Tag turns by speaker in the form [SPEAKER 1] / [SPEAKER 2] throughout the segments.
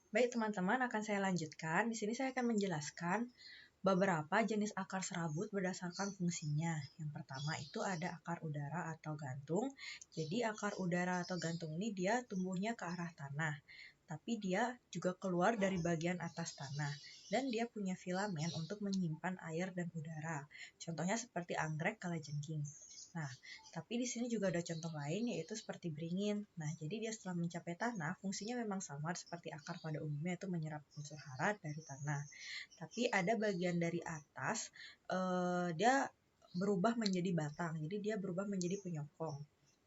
[SPEAKER 1] Baik teman-teman, akan saya lanjutkan. Di sini saya akan menjelaskan beberapa jenis akar serabut berdasarkan fungsinya. Yang pertama itu ada akar udara atau gantung. Jadi akar udara atau gantung ini dia tumbuhnya ke arah tanah, tapi dia juga keluar dari bagian atas tanah. Dan dia punya filamen untuk menyimpan air dan udara. Contohnya seperti anggrek kalajengking. Nah, tapi di sini juga ada contoh lain yaitu seperti beringin. Nah, jadi dia setelah mencapai tanah, fungsinya memang sama seperti akar pada umumnya itu menyerap unsur hara dari tanah. Tapi ada bagian dari atas, dia berubah menjadi batang. Jadi dia berubah menjadi penyokong.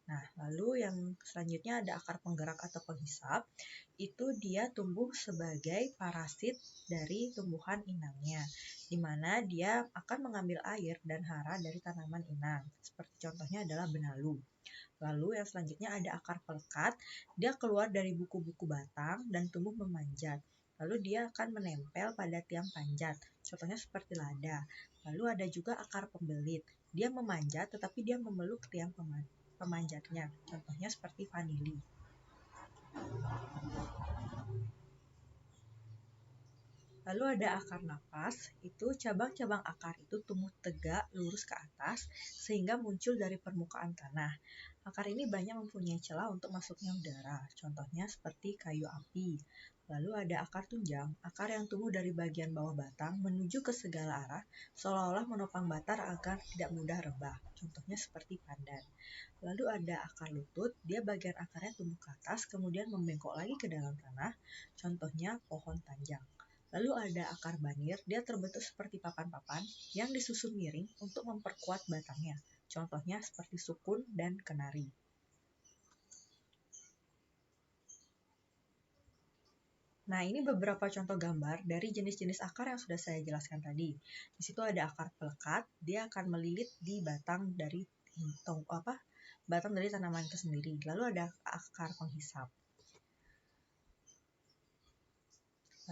[SPEAKER 1] Nah, lalu yang selanjutnya ada akar penggerak atau penghisap. Itu dia tumbuh sebagai parasit dari tumbuhan inangnya, di mana dia akan mengambil air dan hara dari tanaman inang. Seperti contohnya adalah benalu. Lalu yang selanjutnya ada akar pelekat, dia keluar dari buku-buku batang dan tumbuh memanjat. Lalu dia akan menempel pada tiang panjat, contohnya seperti lada. Lalu ada juga akar pembelit, dia memanjat tetapi dia memeluk tiang pemanjatnya, contohnya seperti vanili. Lalu ada akar napas, itu cabang-cabang akar itu tumbuh tegak lurus ke atas sehingga muncul dari permukaan tanah. Akar ini banyak mempunyai celah untuk masuknya udara, contohnya seperti kayu api. Lalu ada akar tunjang, akar yang tumbuh dari bagian bawah batang menuju ke segala arah, seolah-olah menopang batang agar tidak mudah rebah, contohnya seperti pandan. Lalu ada akar lutut, dia bagian akarnya tumbuh ke atas, kemudian membengkok lagi ke dalam tanah, contohnya pohon tanjang. Lalu ada akar banir, dia terbentuk seperti papan-papan yang disusun miring untuk memperkuat batangnya. Contohnya seperti sukun dan kenari. Nah, ini beberapa contoh gambar dari jenis-jenis akar yang sudah saya jelaskan tadi. Di situ ada akar pelekat, dia akan melilit di batang dari tanaman itu sendiri. Lalu ada akar penghisap.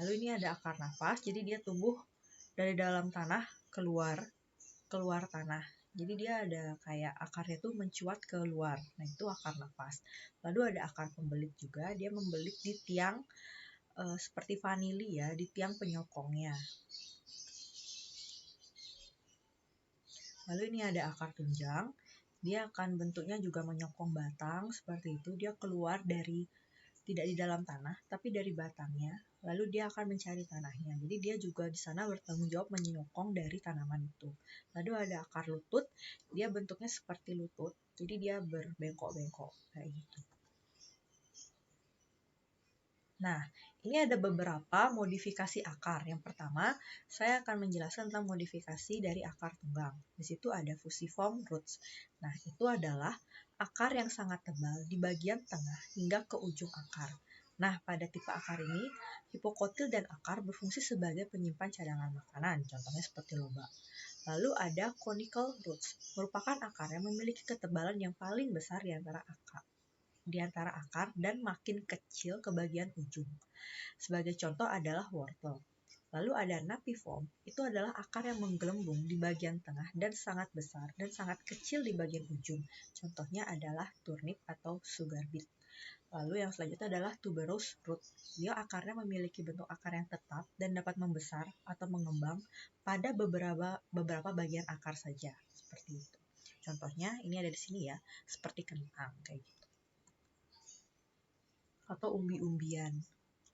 [SPEAKER 1] Lalu ini ada akar nafas, jadi dia tumbuh dari dalam tanah keluar tanah. Jadi dia ada kayak akarnya tuh mencuat ke luar. Nah, itu akar nafas. Lalu ada akar pembelit juga, dia membelit di tiang seperti vanili ya, di tiang penyokongnya. Lalu ini ada akar tunjang, dia akan bentuknya juga menyokong batang seperti itu. Dia keluar dari tidak di dalam tanah, tapi dari batangnya. Lalu dia akan mencari tanahnya. Jadi dia juga di sana bertanggung jawab menyokong dari tanaman itu. Lalu ada akar lutut, dia bentuknya seperti lutut. Jadi dia berbengkok-bengkok kayak gitu. Nah, ini ada beberapa modifikasi akar. Yang pertama, saya akan menjelaskan tentang modifikasi dari akar tunggang. Di situ ada fusiform roots. Nah, itu adalah akar yang sangat tebal di bagian tengah hingga ke ujung akar. Nah, pada tipe akar ini, hipokotil dan akar berfungsi sebagai penyimpan cadangan makanan, contohnya seperti lobak. Lalu ada conical roots, merupakan akar yang memiliki ketebalan yang paling besar di antara akar dan makin kecil ke bagian ujung. Sebagai contoh adalah wortel. Lalu ada napiform, itu adalah akar yang menggelembung di bagian tengah dan sangat besar dan sangat kecil di bagian ujung. Contohnya adalah turnip atau sugar beet. Lalu yang selanjutnya adalah tuberous root. Dia akarnya memiliki bentuk akar yang tetap dan dapat membesar atau mengembang pada beberapa bagian akar saja, seperti itu. Contohnya ini ada di sini ya, seperti kentang kayak gitu. Atau umbi-umbian.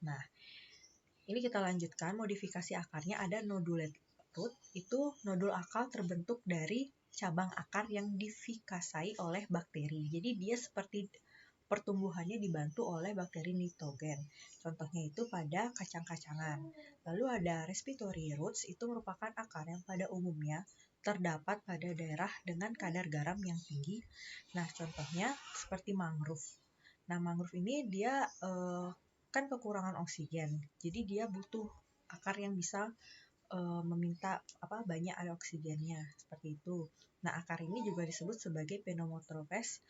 [SPEAKER 1] Nah, ini kita lanjutkan modifikasi akarnya. Ada nodulate root, itu nodul akar terbentuk dari cabang akar yang difikasai oleh bakteri. Jadi dia seperti pertumbuhannya dibantu oleh bakteri nitogen. Contohnya itu pada kacang-kacangan. Lalu ada respiratory roots, itu merupakan akar yang pada umumnya terdapat pada daerah dengan kadar garam yang tinggi. Nah, contohnya seperti mangrove. Nah, mangrove ini dia kan kekurangan oksigen. Jadi dia butuh akar yang bisa meminta banyak ada oksigennya seperti itu. Nah, akar ini juga disebut sebagai pneumatopores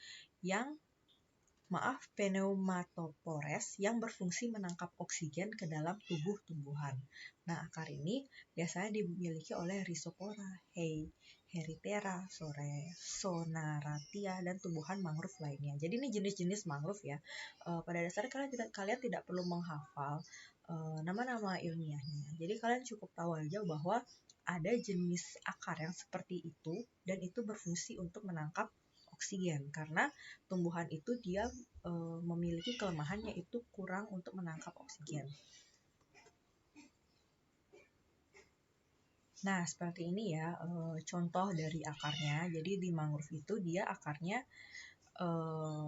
[SPEAKER 1] yang berfungsi menangkap oksigen ke dalam tubuh tumbuhan. Nah, akar ini biasanya dimiliki oleh Rhizopora, Heritera, Sonaratia, dan tumbuhan mangrove lainnya. Jadi ini jenis-jenis mangrove ya. Pada dasarnya kalian tidak perlu menghafal nama-nama ilmiahnya. Jadi kalian cukup tahu aja bahwa ada jenis akar yang seperti itu dan itu berfungsi untuk menangkap oksigen karena tumbuhan itu dia memiliki kelemahan yaitu kurang untuk menangkap oksigen. Nah, seperti ini ya contoh dari akarnya. Jadi di mangrove itu dia akarnya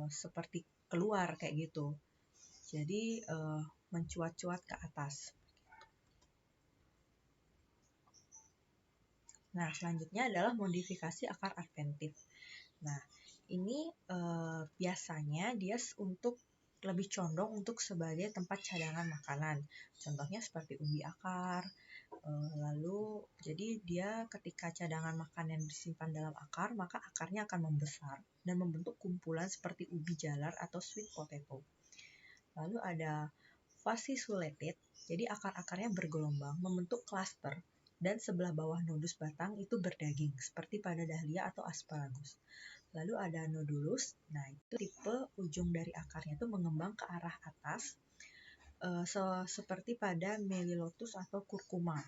[SPEAKER 1] seperti keluar kayak gitu. Jadi mencuat-cuat ke atas. Nah, selanjutnya adalah modifikasi akar adventif. Nah, ini biasanya dia untuk lebih condong untuk sebagai tempat cadangan makanan. Contohnya seperti umbi akar. Lalu, jadi dia ketika cadangan makanan disimpan dalam akar, maka akarnya akan membesar dan membentuk kumpulan seperti ubi jalar atau sweet potato. Lalu ada fasciculated, jadi akar-akarnya bergelombang, membentuk klaster, dan sebelah bawah nodus batang itu berdaging, seperti pada dahlia atau asparagus. Lalu ada nodulus, nah itu tipe ujung dari akarnya itu mengembang ke arah atas, seperti pada melilotus atau kurkuma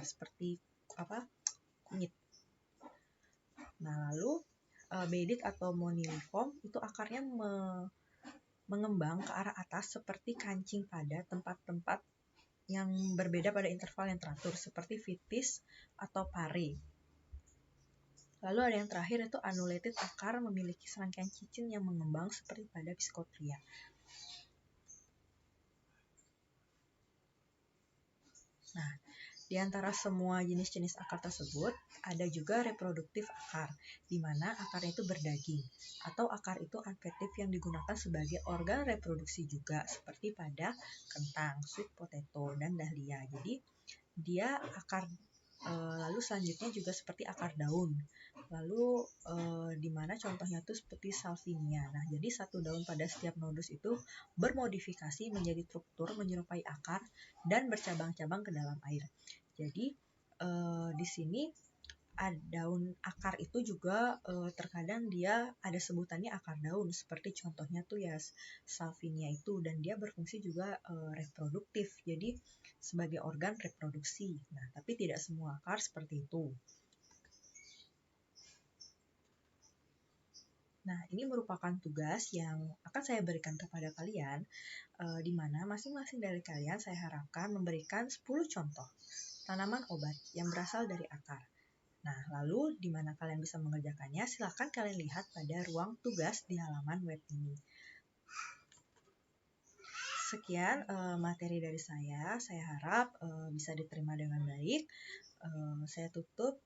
[SPEAKER 1] seperti kunyit. Nah lalu bedit atau moniliform itu akarnya mengembang ke arah atas seperti kancing pada tempat-tempat yang berbeda pada interval yang teratur seperti vitis atau pare. Lalu ada yang terakhir itu annulated akar memiliki serangkaian cicin yang mengembang seperti pada Piscotria. Nah, di antara semua jenis-jenis akar tersebut, ada juga reproduktif akar, di mana akarnya itu berdaging, atau akar itu adventif yang digunakan sebagai organ reproduksi juga, seperti pada kentang, sweet potato, dan dahlia. Jadi, dia akar, lalu selanjutnya juga seperti akar daun. Lalu, di mana contohnya itu seperti salvinia. Nah, jadi satu daun pada setiap nodus itu bermodifikasi menjadi struktur menyerupai akar dan bercabang-cabang ke dalam air. Jadi di sini daun akar itu juga terkadang dia ada sebutannya akar daun seperti contohnya tuh ya salvinia itu dan dia berfungsi juga reproduktif. Jadi sebagai organ reproduksi. Nah, tapi tidak semua akar seperti itu. Nah, ini merupakan tugas yang akan saya berikan kepada kalian di mana masing-masing dari kalian saya harapkan memberikan 10 contoh tanaman obat yang berasal dari akar. Nah, lalu di mana kalian bisa mengerjakannya, silakan kalian lihat pada ruang tugas di halaman web ini. Sekian materi dari saya harap bisa diterima dengan baik. Saya tutup.